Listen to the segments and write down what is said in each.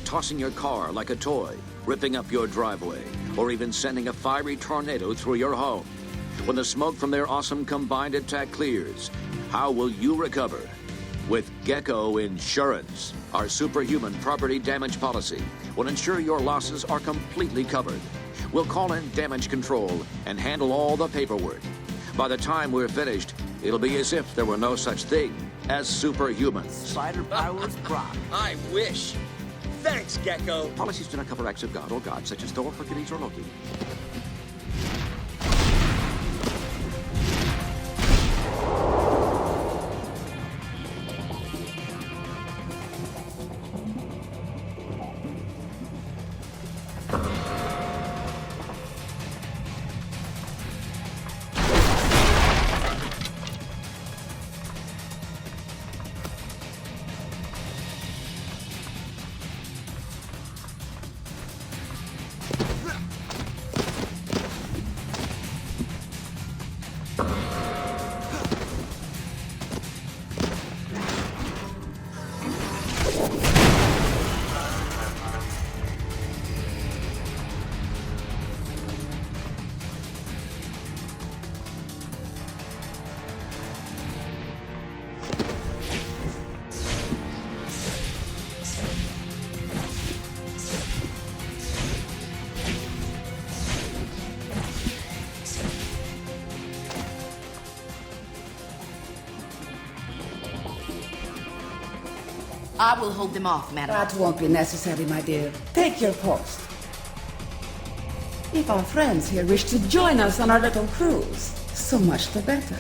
tossing your car like a toy, ripping up your driveway, or even sending a fiery tornado through your home. When the smoke from their awesome combined attack clears, how will you recover? With Gecko Insurance, our superhuman property damage policy will ensure your losses are completely covered. We'll call in damage control and handle all the paperwork. By the time we're finished, it'll be as if there were no such thing as superhumans. Spider powers rock. I wish. Thanks, Gecko. Policies do not cover acts of God or gods such as Thor, Hercules, or Loki. I will hold them off, madam. That won't be necessary, my dear. Take your post. If our friends here wish to join us on our little cruise, so much the better.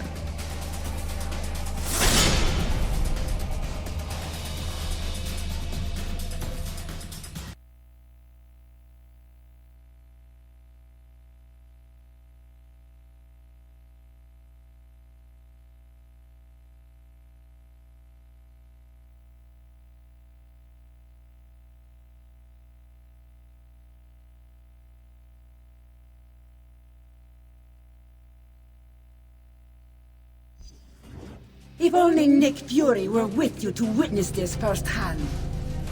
If only Nick Fury were with you to witness this firsthand.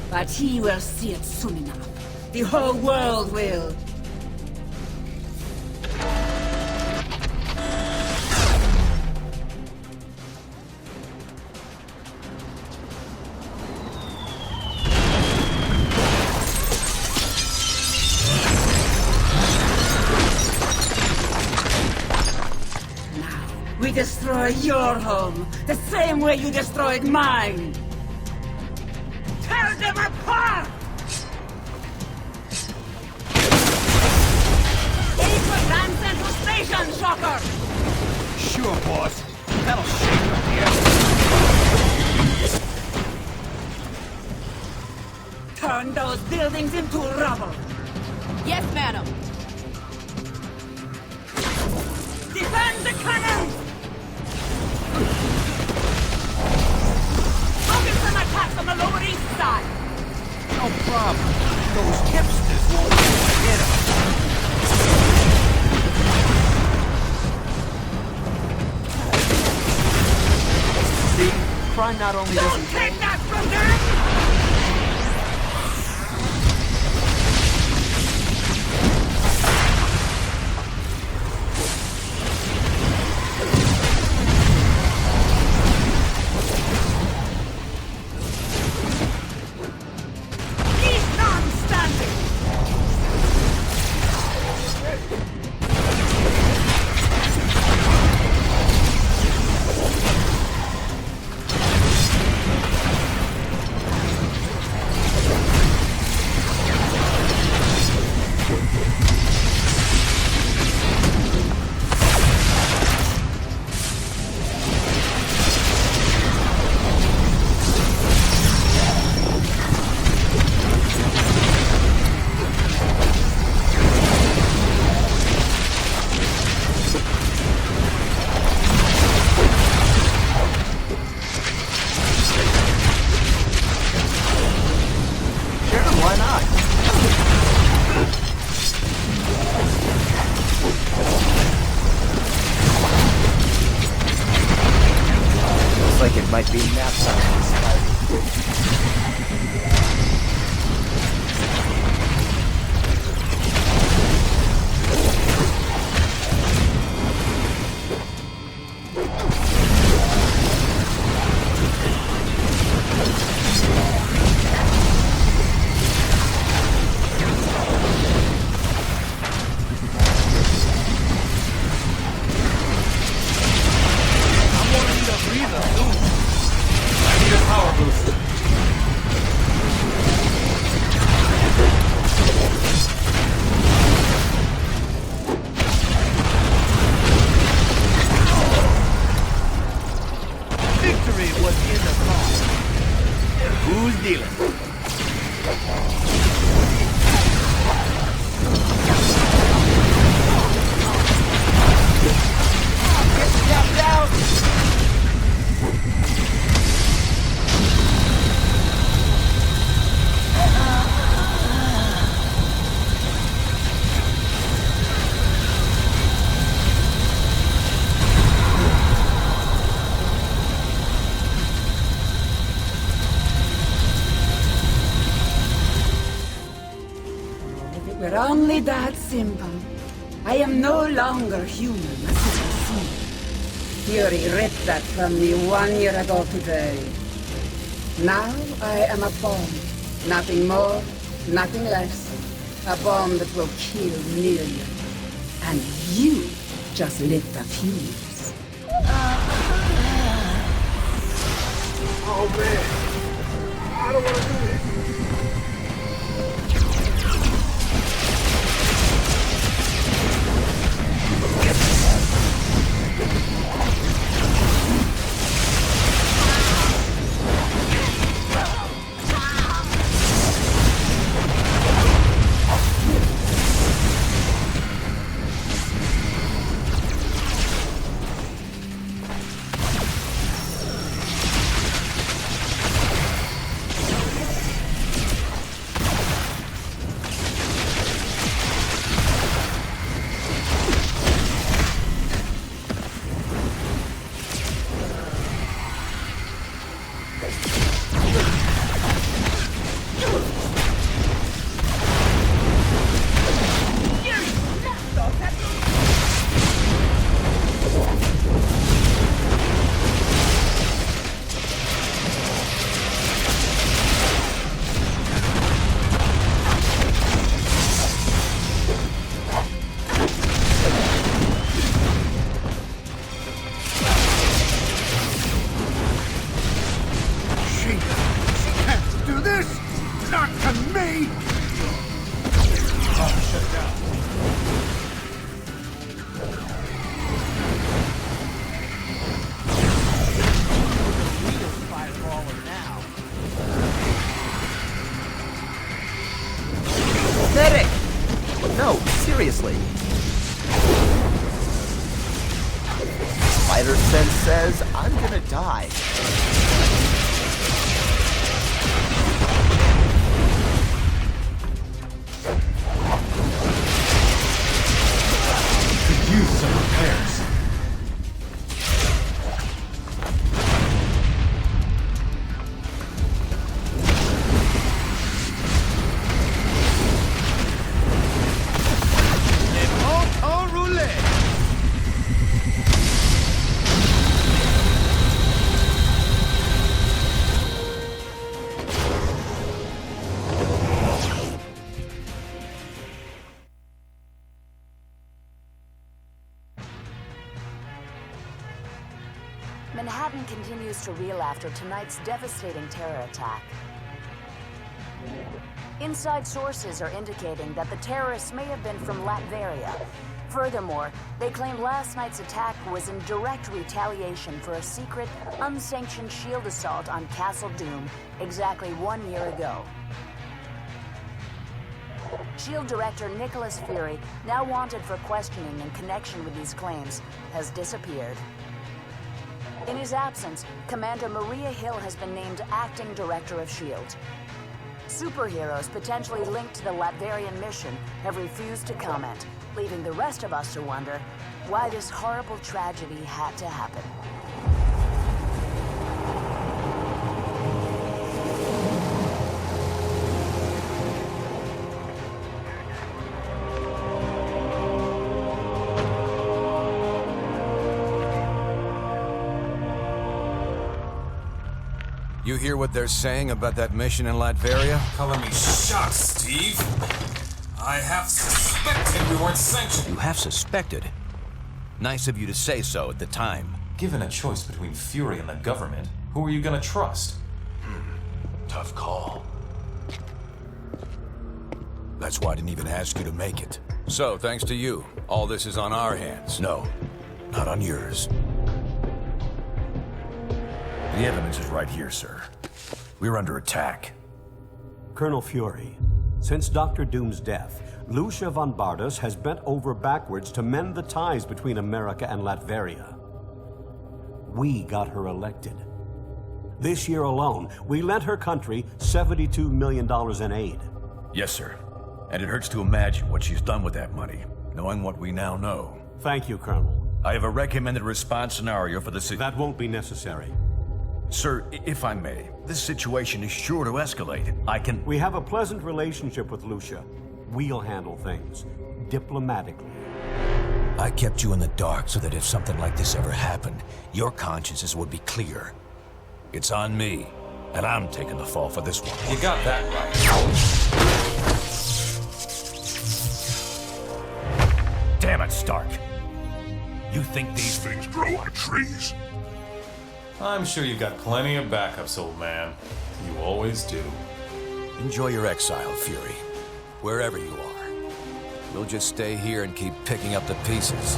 But he will see it soon enough. The whole world will. We destroy your home, the same way you destroyed mine! Tear them apart! Aim for Grand Central Station, Shocker! Sure, boss. That'll shake up here. Turn those buildings into rubble! Yes, madam. Defend the cannons! Focus on attacks on the Lower East Side! No problem. Those hipsters won't hit us. See? Crime not only Don't doesn't... take that from them! Might be nap time. were only that simple, I am no longer human, as you can see. Fury ripped that from me 1 year ago today. Now I am a bomb. Nothing more, nothing less. A bomb that will kill millions. And you just lit the fuse. Oh man, I don't want to do this. Seriously. Spider Sense says I'm gonna die. Could use some repairs. Manhattan continues to reel after tonight's devastating terror attack. Inside sources are indicating that the terrorists may have been from Latveria. Furthermore, they claim last night's attack was in direct retaliation for a secret, unsanctioned shield assault on Castle Doom exactly 1 year ago. SHIELD Director Nicholas Fury, now wanted for questioning in connection with these claims, has disappeared. In his absence, Commander Maria Hill has been named Acting Director of SHIELD. Superheroes potentially linked to the Latverian mission have refused to comment, leaving the rest of us to wonder why this horrible tragedy had to happen. You hear what they're saying about that mission in Latveria? Color me shocked, Steve. I have suspected we weren't sanctioned. You have suspected? Nice of you to say so at the time. Given a choice between Fury and the government, who are you gonna trust? Tough call. That's why I didn't even ask you to make it. So, thanks to you, all this is on our hands. No, not on yours. The evidence is right here, sir. We're under attack. Colonel Fury, since Dr. Doom's death, Lucia von Bardas has bent over backwards to mend the ties between America and Latveria. We got her elected. This year alone, we lent her country $72 million in aid. Yes, sir. And it hurts to imagine what she's done with that money, knowing what we now know. Thank you, Colonel. I have a recommended response scenario for the That won't be necessary. Sir, if I may, this situation is sure to escalate. We have a pleasant relationship with Lucia. We'll handle things diplomatically. I kept you in the dark so that if something like this ever happened, your consciences would be clear. It's on me, and I'm taking the fall for this one. You got that right. Damn it, Stark. You think these things grow on trees? I'm sure you got plenty of backups, old man. You always do. Enjoy your exile, Fury. Wherever you are. We'll just stay here and keep picking up the pieces.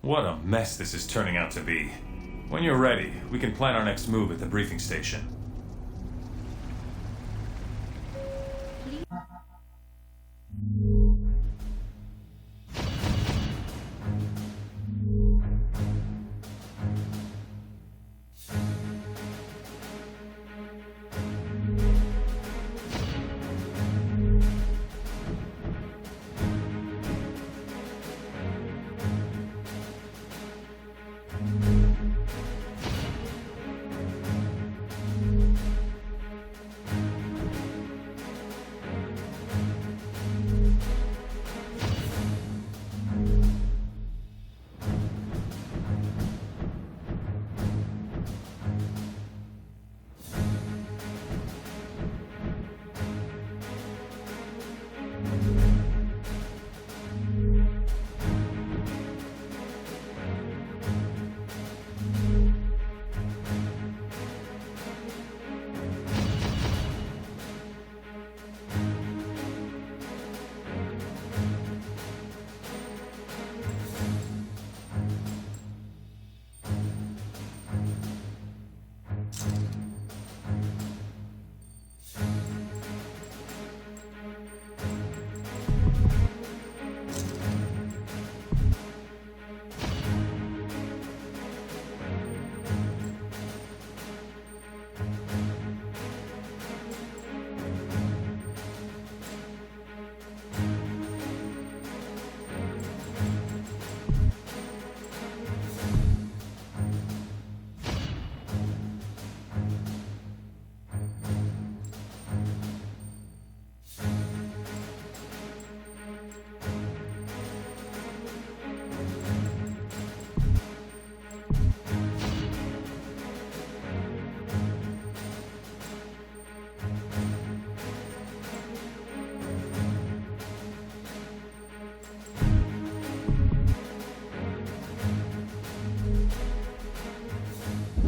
What a mess this is turning out to be. When you're ready, we can plan our next move at the briefing station.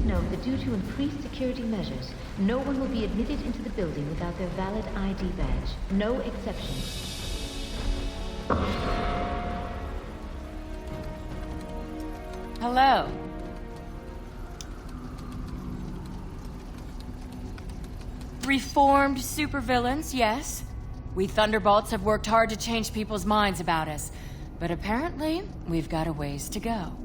Note that due to increased security measures, no one will be admitted into the building without their valid ID badge. No exceptions. Hello. Reformed supervillains, yes. We Thunderbolts have worked hard to change people's minds about us, but apparently, we've got a ways to go.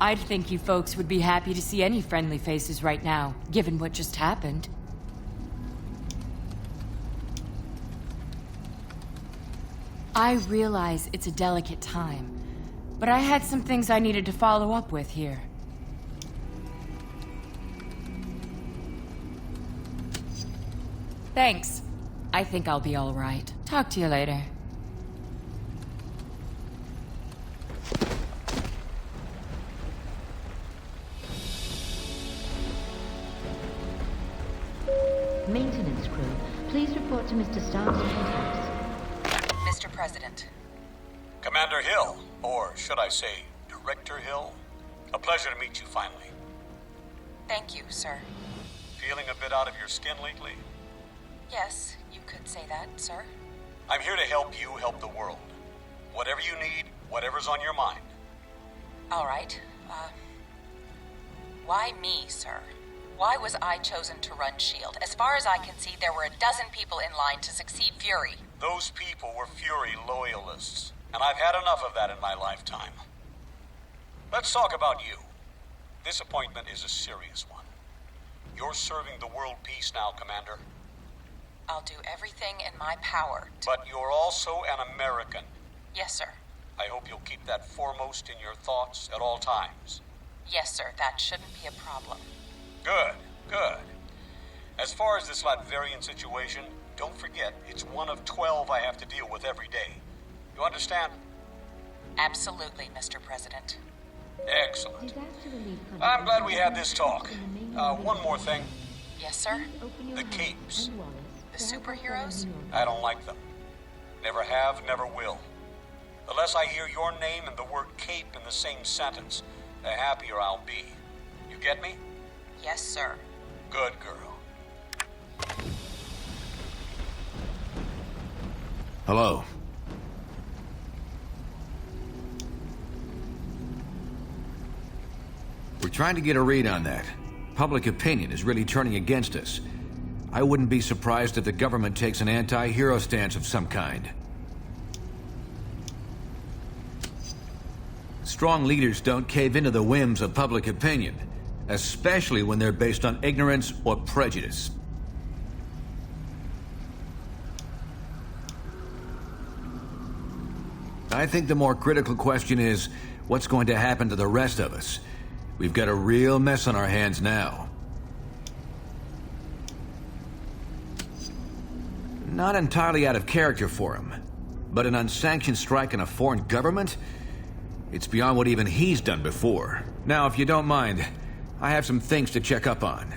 I'd think you folks would be happy to see any friendly faces right now, given what just happened. I realize it's a delicate time, but I had some things I needed to follow up with here. Thanks. I think I'll be all right. Talk to you later. Maintenance crew, please report to Mr. Stark's penthouse. Mr. President. Commander Hill, or should I say, Director Hill? A pleasure to meet you finally. Thank you, sir. Feeling a bit out of your skin lately? Yes, you could say that, sir. I'm here to help you help the world. Whatever you need, whatever's on your mind. All right. Why me, sir? Why was I chosen to run S.H.I.E.L.D.? As far as I can see, there were a dozen people in line to succeed Fury. Those people were Fury loyalists, and I've had enough of that in my lifetime. Let's talk about you. This appointment is a serious one. You're serving the world peace now, Commander. I'll do everything in my power to... But you're also an American. Yes, sir. I hope you'll keep that foremost in your thoughts at all times. Yes, sir. That shouldn't be a problem. Good, good. As far as this Latverian situation, don't forget, it's one of 12 I have to deal with every day. You understand? Absolutely, Mr. President. Excellent. I'm glad we had this talk. One more thing. Yes, sir? The capes. The superheroes? I don't like them. Never have, never will. The less I hear your name and the word cape in the same sentence, the happier I'll be. You get me? Yes, sir. Good girl. Hello. We're trying to get a read on that. Public opinion is really turning against us. I wouldn't be surprised if the government takes an anti-hero stance of some kind. Strong leaders don't cave into the whims of public opinion, especially when they're based on ignorance or prejudice. I think the more critical question is, what's going to happen to the rest of us? We've got a real mess on our hands now. Not entirely out of character for him, but an unsanctioned strike on a foreign government? It's beyond what even he's done before. Now, if you don't mind, I have some things to check up on.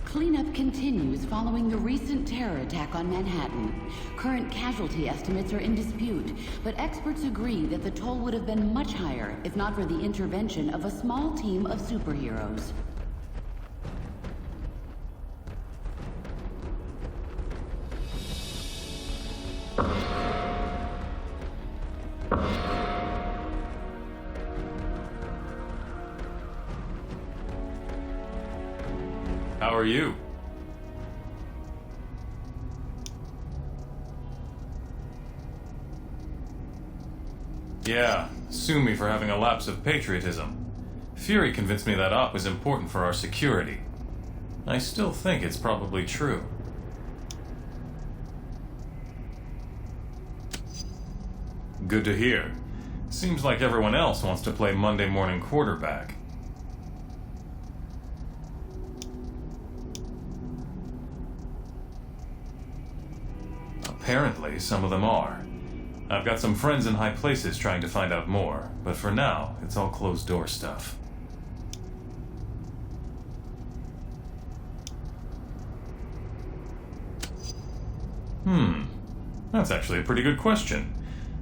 Cleanup continues following the recent terror attack on Manhattan. Current casualty estimates are in dispute, but experts agree that the toll would have been much higher if not for the intervention of a small team of superheroes. How are you? Yeah, sue me for having a lapse of patriotism. Fury convinced me that op was important for our security. I still think it's probably true. Good to hear. Seems like everyone else wants to play Monday morning quarterback. Apparently, some of them are. I've got some friends in high places trying to find out more, but for now, it's all closed-door stuff. That's actually a pretty good question.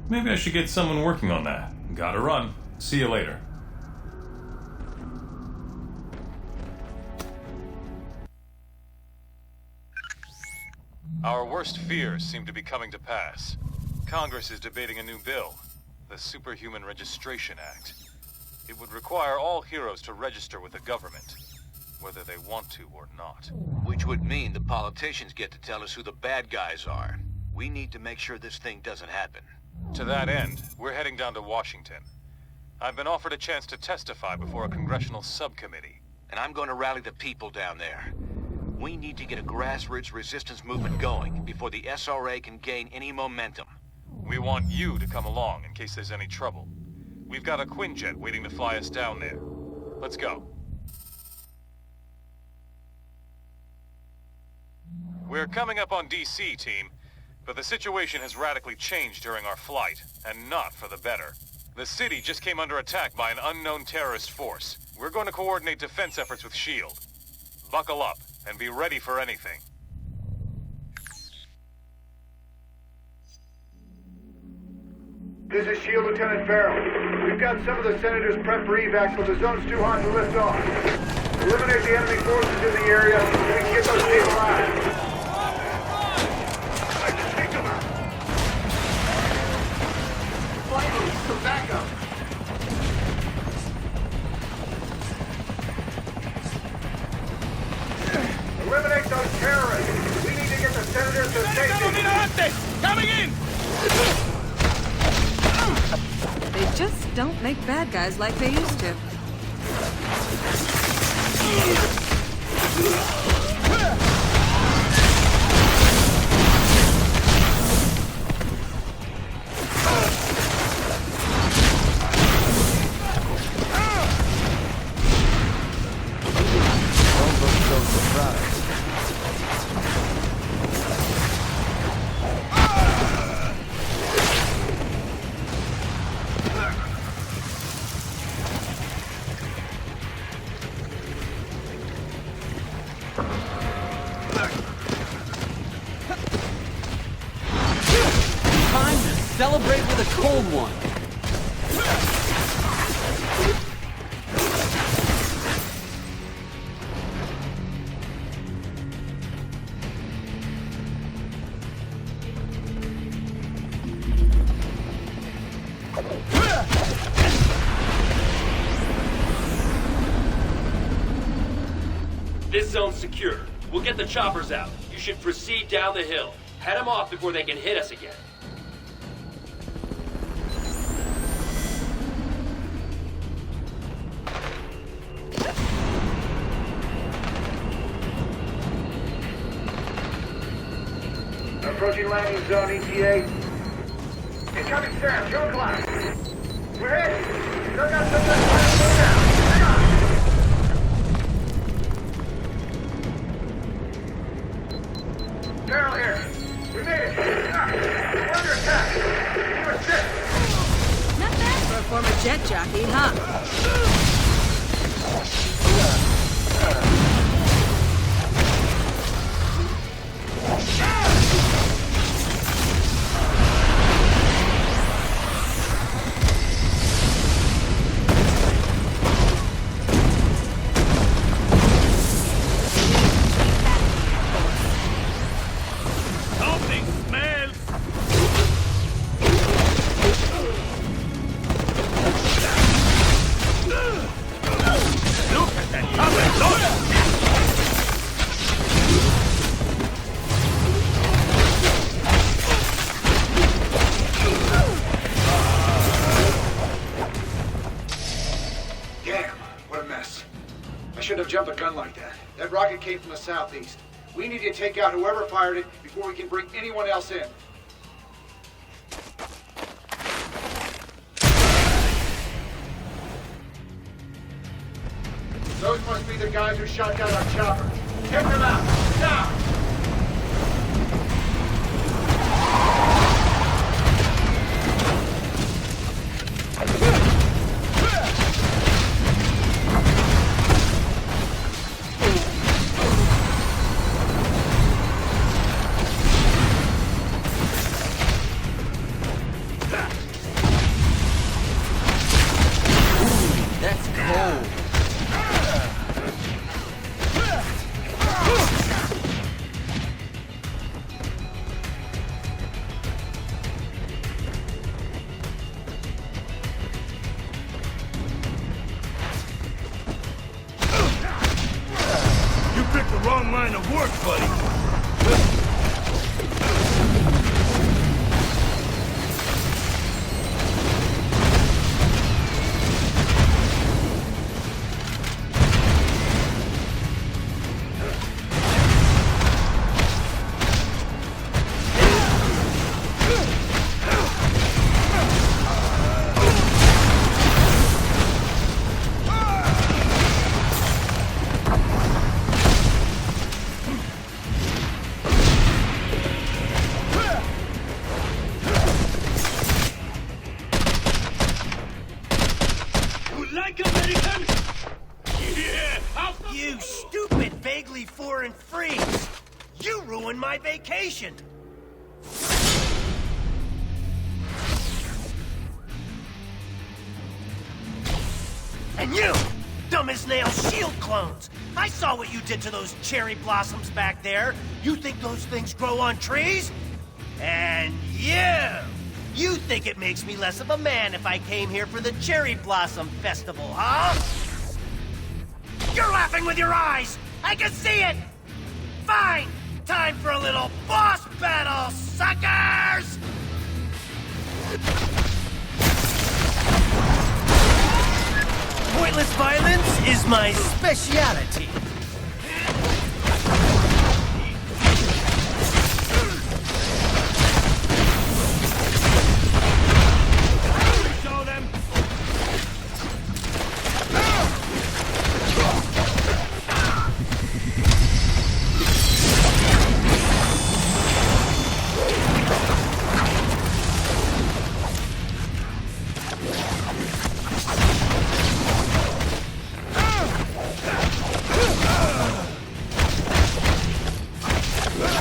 Maybe I should get someone working on that. Gotta run. See you later. Our worst fears seem to be coming to pass. Congress is debating a new bill, the Superhuman Registration Act. It would require all heroes to register with the government, whether they want to or not. Which would mean the politicians get to tell us who the bad guys are. We need to make sure this thing doesn't happen. To that end, we're heading down to Washington. I've been offered a chance to testify before a congressional subcommittee. And I'm going to rally the people down there. We need to get a grassroots resistance movement going before the SRA can gain any momentum. We want you to come along in case there's any trouble. We've got a Quinjet waiting to fly us down there. Let's go. We're coming up on DC, team, but the situation has radically changed during our flight, and not for the better. The city just came under attack by an unknown terrorist force. We're going to coordinate defense efforts with S.H.I.E.L.D. Buckle up and be ready for anything. This is S.H.I.E.L.D. Lieutenant Farrell. We've got some of the senators prepped for evacs, but the zone's too hot to lift off. Eliminate the enemy forces in the area so we can get those people out. I just picked them out. Finally, some backup. Eliminate those terrorists. We need to get the senators to safety. Coming in! They just don't make bad guys like they used to. Don't look so surprised. Time to celebrate with a cold one. This zone's secure. We'll get the choppers out. You should proceed down the hill. Head them off before they can hit us again. Approaching landing zone, ETA. Incoming Sam, show o'clock. We're hit. Still got some time to go down. Hang on. Daryl here. We made it. We're under attack. You assist. Not bad for a former jet jockey, huh? Something smells. Look at that cover, look! Damn, what a mess. I shouldn't have jumped a gun like that. That rocket came from the southeast. We need to take out whoever fired it before we can bring anyone else in. Those must be the guys who shot down our chopper. Take them out, now! That's cold. You picked the wrong line of work, buddy. Like American? Yeah! You stupid, vaguely foreign freaks! You ruined my vacation! And you! Dumb as nails shield clones! I saw what you did to those cherry blossoms back there! You think those things grow on trees? And you think it makes me less of a man if I came here for the Cherry Blossom Festival, huh? You're laughing with your eyes! I can see it! Fine! Time for a little boss battle, suckers! Pointless violence is my speciality. Show them!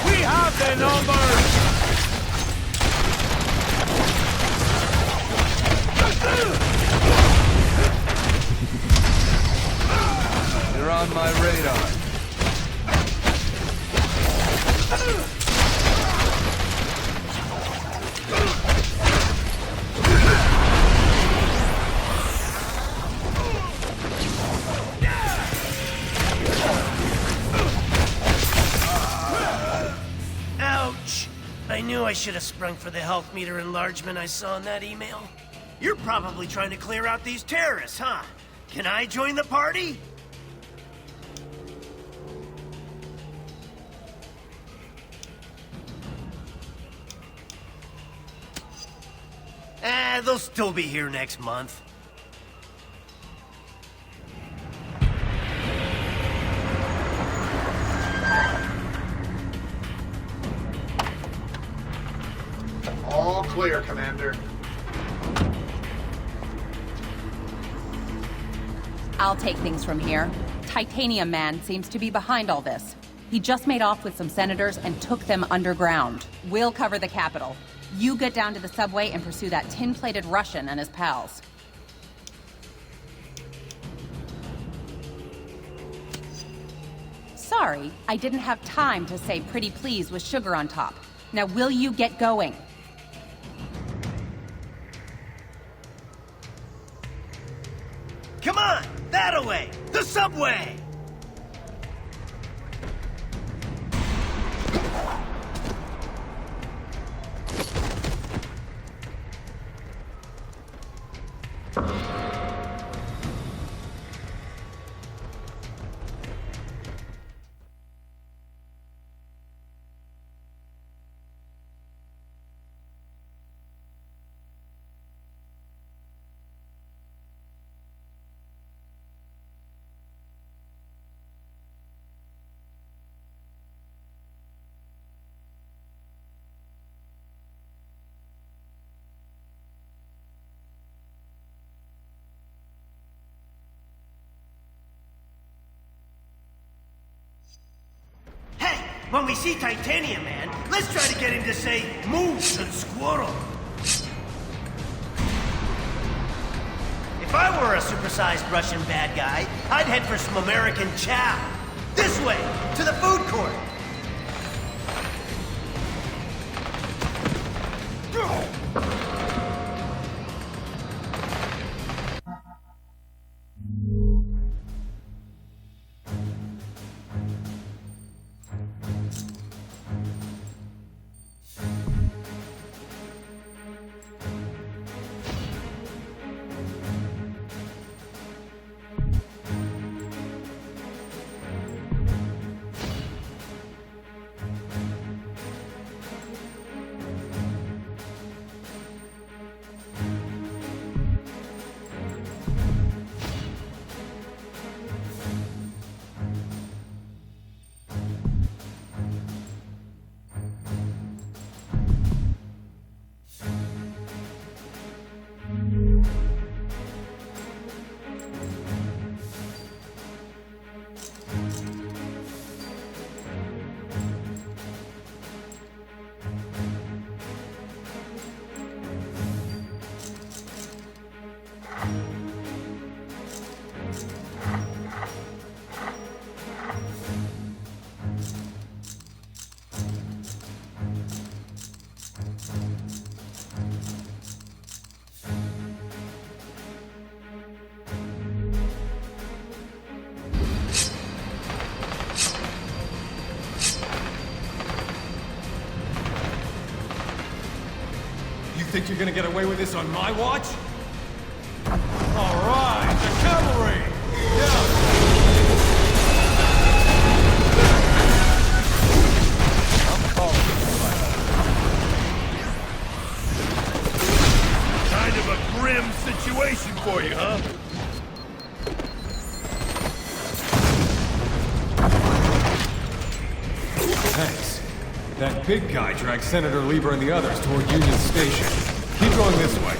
We have their numbers! You're on my radar. Ouch! I knew I should have sprung for the health meter enlargement I saw in that email. You're probably trying to clear out these terrorists, huh? Can I join the party? They'll still be here next month. All clear, Commander. I'll take things from here. Titanium Man seems to be behind all this. He just made off with some senators and took them underground. We'll cover the Capitol. You get down to the subway and pursue that tin-plated Russian and his pals. Sorry, I didn't have time to say pretty please with sugar on top. Now will you get going? Come on! That-a-way! The subway! When we see Titanium Man, let's try to get him to say, "Moose and squirrel." If I were a supersized Russian bad guy, I'd head for some American chow. This way, to the food court. Think you're gonna get away with this on my watch? All right, the cavalry! for you, huh? Thanks. That big guy dragged Senator Lieber and the others toward Union Station. Keep going this way.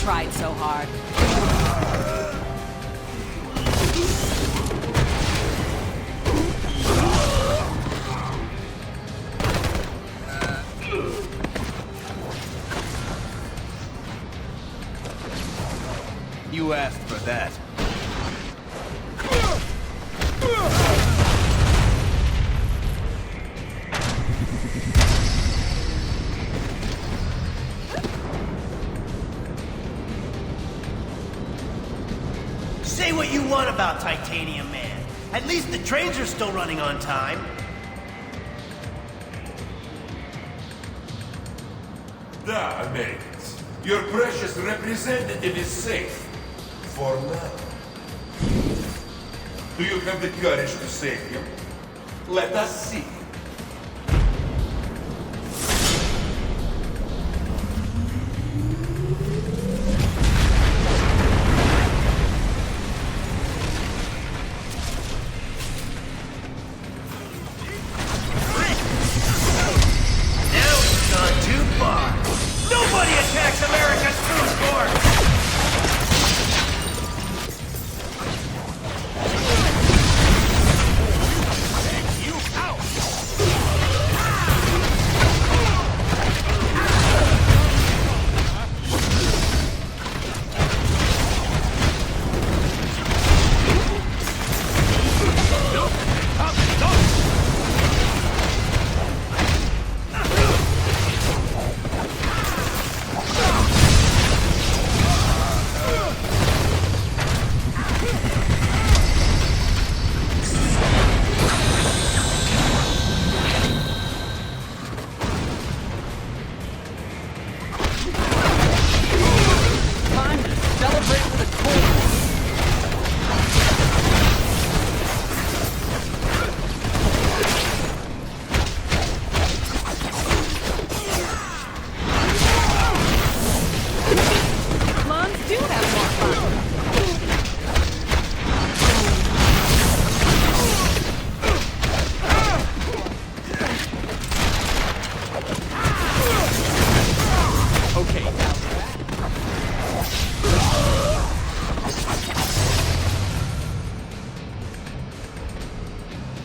Tried so hard. You asked for that. Say what you want about Titanium Man. At least the trains are still running on time. Da, Americans. Your precious representative is safe. For now. Do you have the courage to save him? Let us see.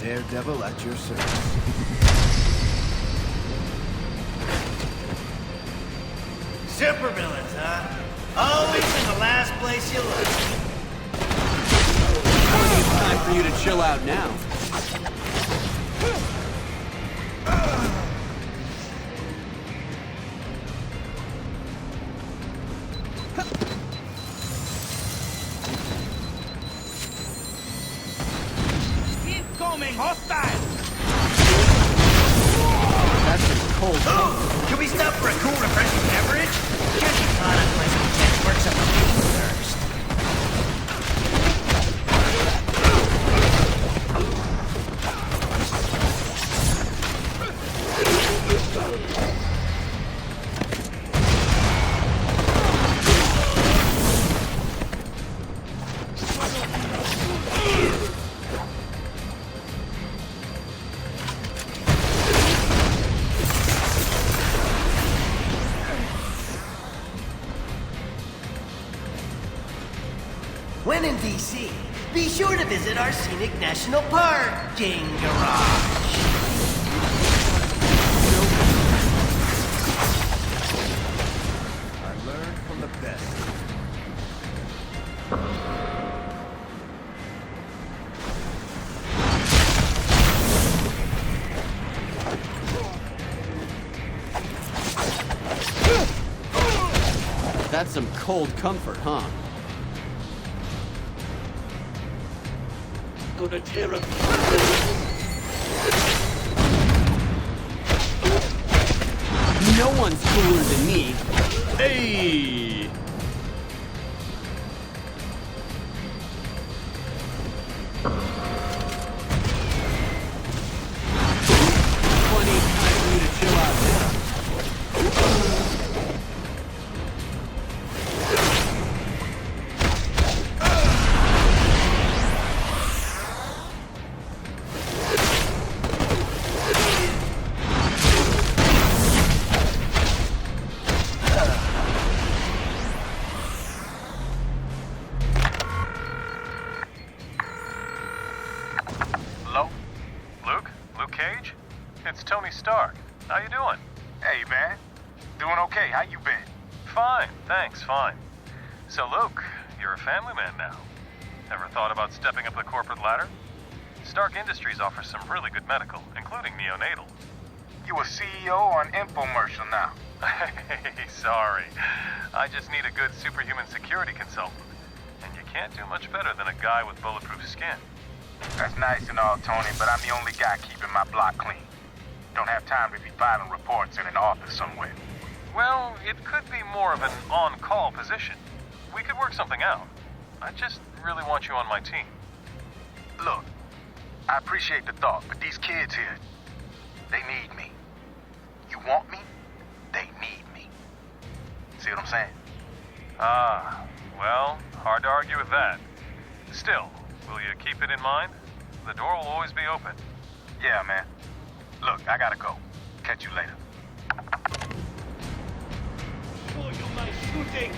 Daredevil at your service. Supervillains, huh? Always in the last place you look. It's time for you to chill out now. Incoming hostile! That's a cold. Oh, can we stop for a cool, refreshing beverage? Can't be caught up like some intense works up the thirst. When in DC, be sure to visit our scenic national parking garage. I learned from the best. That's some cold comfort, huh? gonna tear up. No one's cooler than me. Hey! Plenty of time for you to chill out there. Stark. How you doing? Hey, man. Doing okay. How you been? Fine, thanks, fine. So, Luke, you're a family man now. Ever thought about stepping up the corporate ladder? Stark Industries offers some really good medical, including neonatal. You a CEO on infomercial now? Hey, sorry. I just need a good superhuman security consultant. And you can't do much better than a guy with bulletproof skin. That's nice and all, Tony, but I'm the only guy keeping my block clean. Don't have time to be filing reports in an office somewhere. Well, it could be more of an on-call position. We could work something out. I just really want you on my team. Look, I appreciate the thought, but these kids here, they need me. You want me? They need me. See what I'm saying? Ah, well, hard to argue with that. Still, will you keep it in mind? The door will always be open. Yeah, man. Look, I gotta go. Catch you later. Oh, you're my shooting!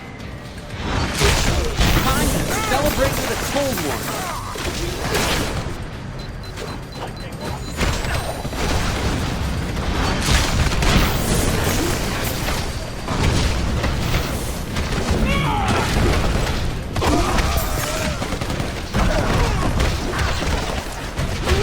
Time to celebrate with a cold one!